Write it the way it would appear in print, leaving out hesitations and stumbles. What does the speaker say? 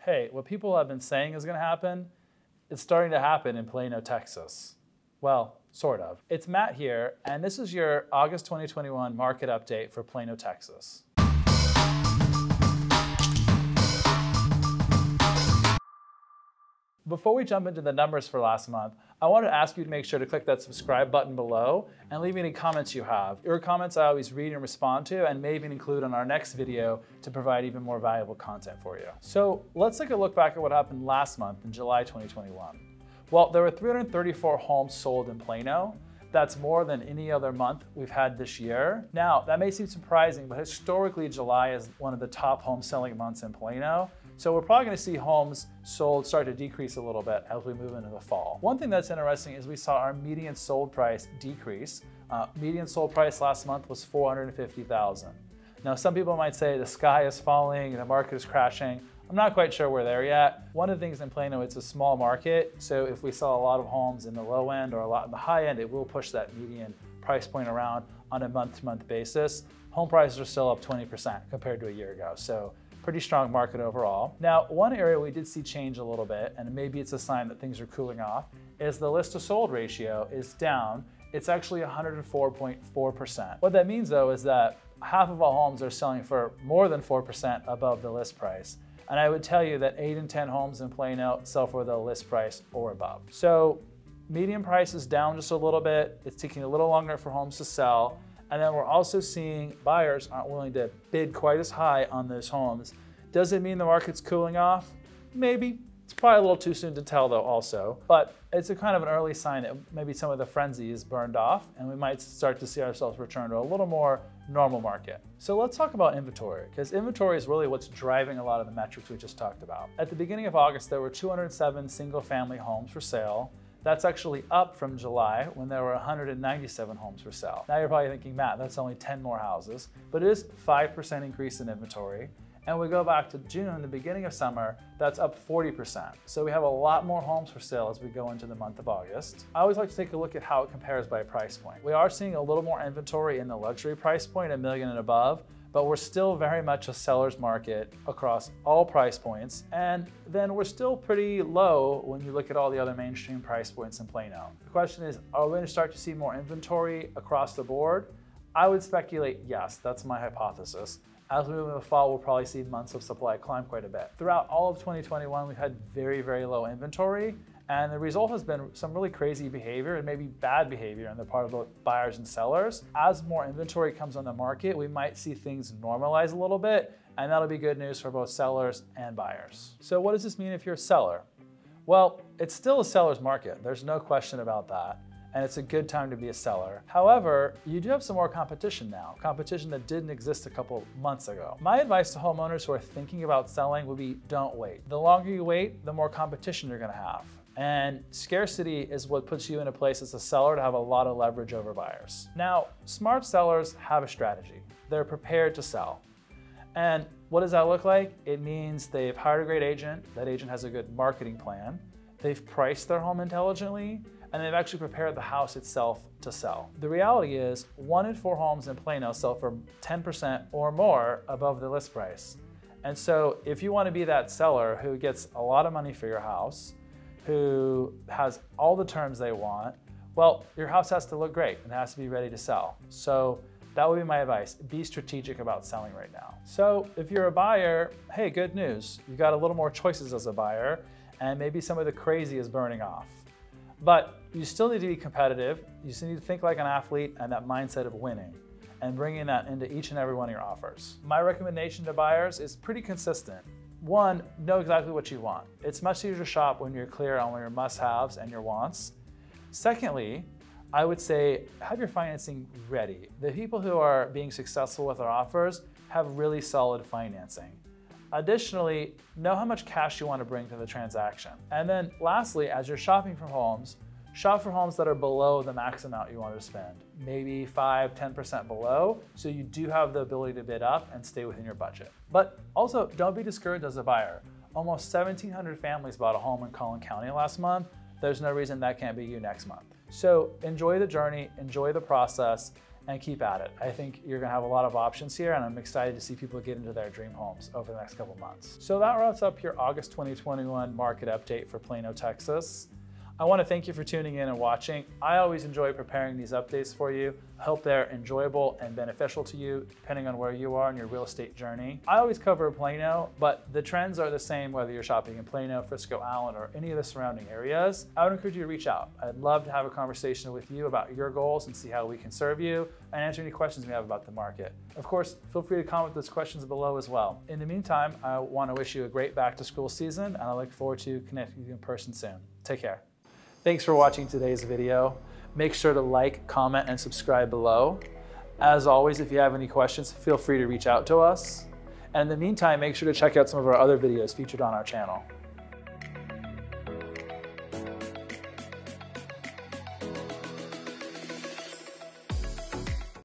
Hey, what people have been saying is going to happen, it's starting to happen in Plano, Texas. Well, sort of. It's Matt here, and this is your August 2021 market update for Plano, Texas. Before we jump into the numbers for last month, I want to ask you to make sure to click that subscribe button below and leave any comments you have. Your comments I always read and respond to and may even include on our next video to provide even more valuable content for you. So let's take a look back at what happened last month in July 2021. Well, there were 334 homes sold in Plano. That's more than any other month we've had this year. Now, that may seem surprising, but historically July is one of the top home selling months in Plano. So we're probably going to see homes sold start to decrease a little bit as we move into the fall. One thing that's interesting is we saw our median sold price decrease. Median sold price last month was $450,000. Now, some people might say the sky is falling, the market is crashing. I'm not quite sure we're there yet. One of the things in Plano, it's a small market. So if we sell a lot of homes in the low end or a lot in the high end, it will push that median price point around on a month-to-month basis. Home prices are still up 20% compared to a year ago. So pretty strong market overall. Now, one area we did see change a little bit, and maybe it's a sign that things are cooling off, is the list to sold ratio is down. It's actually 104.4%. What that means though is that half of all homes are selling for more than 4% above the list price. And I would tell you that 8 in 10 homes in Plano sell for the list price or above. So median price is down just a little bit. It's taking a little longer for homes to sell. And then we're also seeing buyers aren't willing to bid quite as high on those homes. Does it mean the market's cooling off? Maybe. It's probably a little too soon to tell though also. But it's a kind of an early sign that maybe some of the frenzy is burned off and we might start to see ourselves return to a little more normal market. So let's talk about inventory, because inventory is really what's driving a lot of the metrics we just talked about. At the beginning of August, there were 207 single-family homes for sale. That's actually up from July when there were 197 homes for sale. Now you're probably thinking, Matt, that's only 10 more houses, but it is 5% increase in inventory. And we go back to June, the beginning of summer, that's up 40%. So we have a lot more homes for sale as we go into the month of August. I always like to take a look at how it compares by price point. We are seeing a little more inventory in the luxury price point, $1 million and above, but we're still very much a seller's market across all price points. And then we're still pretty low when you look at all the other mainstream price points in Plano. The question is, are we going to start to see more inventory across the board? I would speculate yes, that's my hypothesis. As we move into the fall, we'll probably see months of supply climb quite a bit. Throughout all of 2021, we've had very, very low inventory. And the result has been some really crazy behavior and maybe bad behavior on the part of both buyers and sellers. As more inventory comes on the market, we might see things normalize a little bit, and that'll be good news for both sellers and buyers. So what does this mean if you're a seller? Well, it's still a seller's market. There's no question about that. And it's a good time to be a seller. However, you do have some more competition now, competition that didn't exist a couple months ago. My advice to homeowners who are thinking about selling would be don't wait. The longer you wait, the more competition you're gonna have. And scarcity is what puts you in a place as a seller to have a lot of leverage over buyers. Now, smart sellers have a strategy. They're prepared to sell. And what does that look like? It means they've hired a great agent. That agent has a good marketing plan. They've priced their home intelligently, and they've actually prepared the house itself to sell. The reality is 1 in 4 homes in Plano sell for 10% or more above the list price. And so if you want to be that seller who gets a lot of money for your house, who has all the terms they want, well, your house has to look great and it has to be ready to sell. So that would be my advice. Be strategic about selling right now. So if you're a buyer, hey, good news. You got a little more choices as a buyer, and maybe some of the crazy is burning off. But you still need to be competitive. You still need to think like an athlete and that mindset of winning and bringing that into each and every one of your offers. My recommendation to buyers is pretty consistent. 1, know exactly what you want. It's much easier to shop when you're clear on your must-haves and your wants. Secondly, I would say have your financing ready. The people who are being successful with their offers have really solid financing. Additionally, know how much cash you want to bring to the transaction. And then lastly, as you're shopping for homes, shop for homes that are below the max amount you want to spend. Maybe 5–10% below, so you do have the ability to bid up and stay within your budget. But also, don't be discouraged as a buyer. Almost 1,700 families bought a home in Collin County last month. There's no reason that can't be you next month. So enjoy the journey, enjoy the process, and keep at it. I think you're gonna have a lot of options here, and I'm excited to see people get into their dream homes over the next couple months. So that wraps up your August 2021 market update for Plano, Texas. I want to thank you for tuning in and watching. I always enjoy preparing these updates for you. I hope they're enjoyable and beneficial to you, depending on where you are in your real estate journey. I always cover Plano, but the trends are the same whether you're shopping in Plano, Frisco, Allen, or any of the surrounding areas. I would encourage you to reach out. I'd love to have a conversation with you about your goals and see how we can serve you and answer any questions you have about the market. Of course, feel free to comment those questions below as well. In the meantime, I want to wish you a great back-to-school season, and I look forward to connecting with you in person soon. Take care. Thanks for watching today's video. Make sure to like, comment, and subscribe below. As always, if you have any questions, feel free to reach out to us. And in the meantime, make sure to check out some of our other videos featured on our channel.